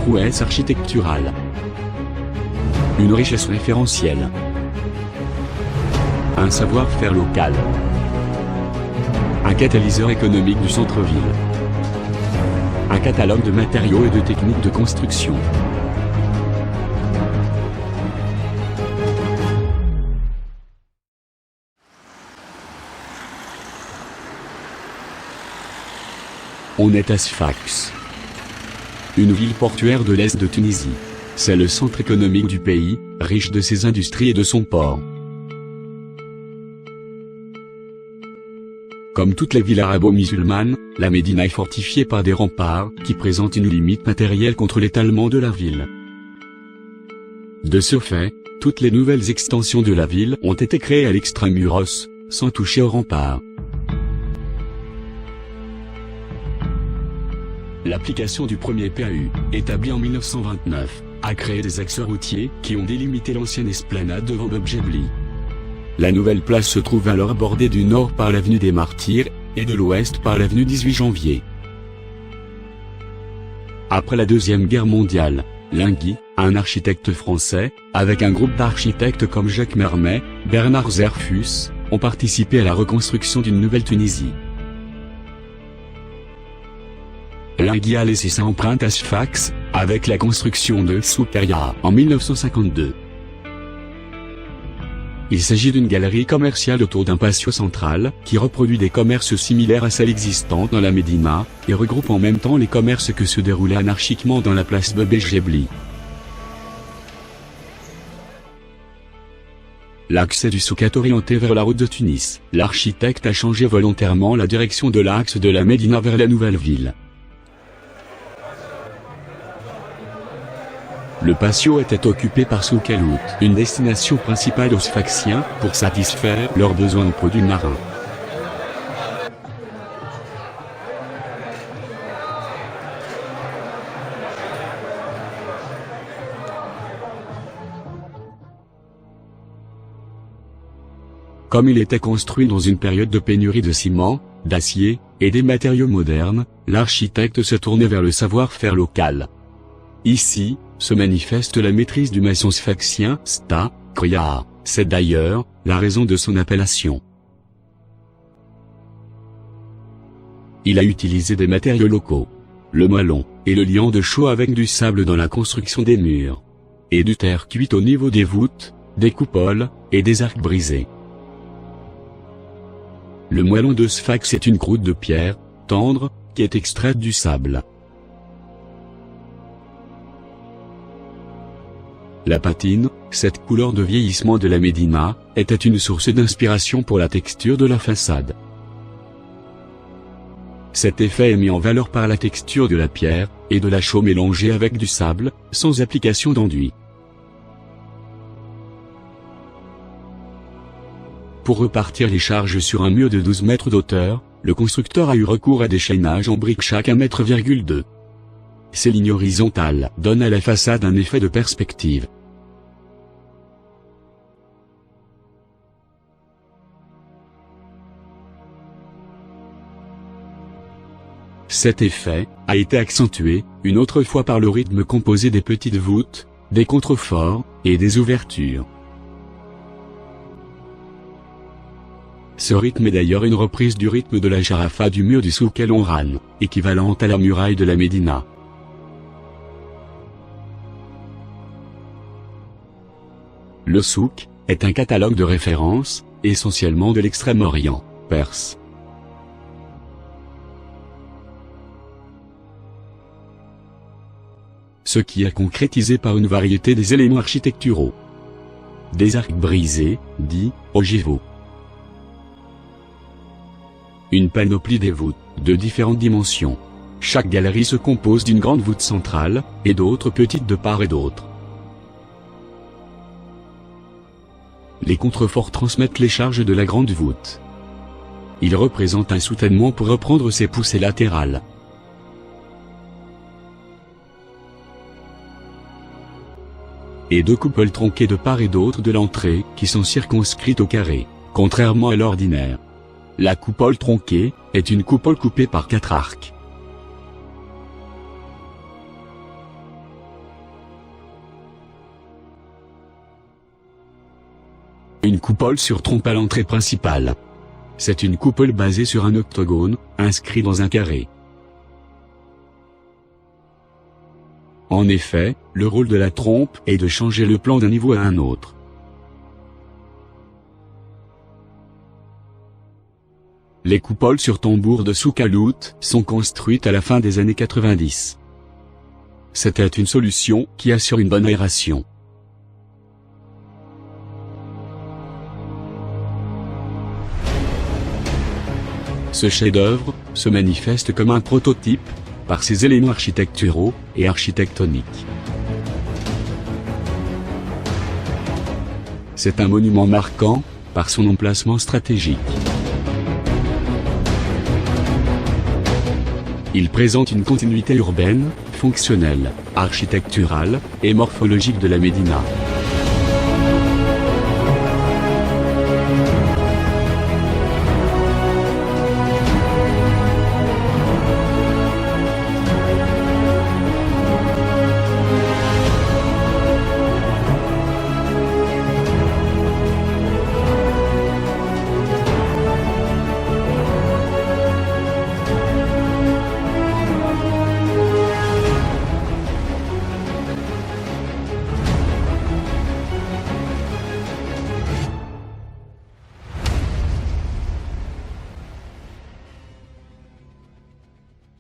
prouesse architecturale. Une richesse référentielle. Un savoir-faire local. Un catalyseur économique du centre-ville. Un catalogue de matériaux et de techniques de construction. On est à Sfax, une ville portuaire de l'est de Tunisie. C'est le centre économique du pays, riche de ses industries et de son port. Comme toutes les villes arabo-musulmanes, la Médina est fortifiée par des remparts qui présentent une limite matérielle contre l'étalement de la ville. De ce fait, toutes les nouvelles extensions de la ville ont été créées à l'extramuros, sans toucher aux remparts. L'application du premier PAU, établi en 1929, a créé des axes routiers qui ont délimité l'ancienne esplanade devant Bebjebli. La nouvelle place se trouve alors bordée du nord par l'avenue des Martyrs, et de l'ouest par l'avenue 18 Janvier. Après la Deuxième Guerre mondiale, Lingui, un architecte français, avec un groupe d'architectes comme Jacques Mermet, Bernard Zerfus, ont participé à la reconstruction d'une nouvelle Tunisie. Lingui a laissé sa empreinte à Sfax, avec la construction de Soukaria en 1952. Il s'agit d'une galerie commerciale autour d'un patio central, qui reproduit des commerces similaires à celles existantes dans la Médina, et regroupe en même temps les commerces que se déroulaient anarchiquement dans la place Bebjebli. L'axe du souk est orienté vers la route de Tunis. L'architecte a changé volontairement la direction de l'axe de la Médina vers la nouvelle ville. Le patio était occupé par Soukalout, une destination principale aux Sfaxiens, pour satisfaire leurs besoins en produits marins. Comme il était construit dans une période de pénurie de ciment, d'acier, et des matériaux modernes, l'architecte se tournait vers le savoir-faire local. Ici, se manifeste la maîtrise du maçon sfaxien, Sta, Kriya. C'est d'ailleurs la raison de son appellation. Il a utilisé des matériaux locaux, le moellon, et le liant de chaux avec du sable dans la construction des murs, et du terre cuite au niveau des voûtes, des coupoles, et des arcs brisés. Le moellon de Sfax est une croûte de pierre, tendre, qui est extraite du sable. La patine, cette couleur de vieillissement de la Médina, était une source d'inspiration pour la texture de la façade. Cet effet est mis en valeur par la texture de la pierre, et de la chaux mélangée avec du sable, sans application d'enduit. Pour repartir les charges sur un mur de 12 mètres d'hauteur, le constructeur a eu recours à des chaînages en briques chaque 1,2 m. Ces lignes horizontales donnent à la façade un effet de perspective. Cet effet a été accentué, une autre fois par le rythme composé des petites voûtes, des contreforts, et des ouvertures. Ce rythme est d'ailleurs une reprise du rythme de la jarafa du mur du souk el-Onran, équivalente à la muraille de la Médina. Le souk est un catalogue de référence, essentiellement de l'Extrême-Orient, perse. Ce qui est concrétisé par une variété des éléments architecturaux. Des arcs brisés, dits ogivaux. Une panoplie des voûtes, de différentes dimensions. Chaque galerie se compose d'une grande voûte centrale, et d'autres petites de part et d'autre. Les contreforts transmettent les charges de la grande voûte. Ils représentent un soutènement pour reprendre ses poussées latérales. Et deux coupoles tronquées de part et d'autre de l'entrée, qui sont circonscrites au carré, contrairement à l'ordinaire. La coupole tronquée est une coupole coupée par 4 arcs. Une coupole surtrompe à l'entrée principale. C'est une coupole basée sur un octogone, inscrit dans un carré. En effet, le rôle de la trompe est de changer le plan d'un niveau à un autre. Les coupoles sur tambour de Soukalout sont construites à la fin des années 90. C'était une solution qui assure une bonne aération. Ce chef-d'œuvre se manifeste comme un prototype, par ses éléments architecturaux et architectoniques. C'est un monument marquant, par son emplacement stratégique. Il présente une continuité urbaine, fonctionnelle, architecturale et morphologique de la médina.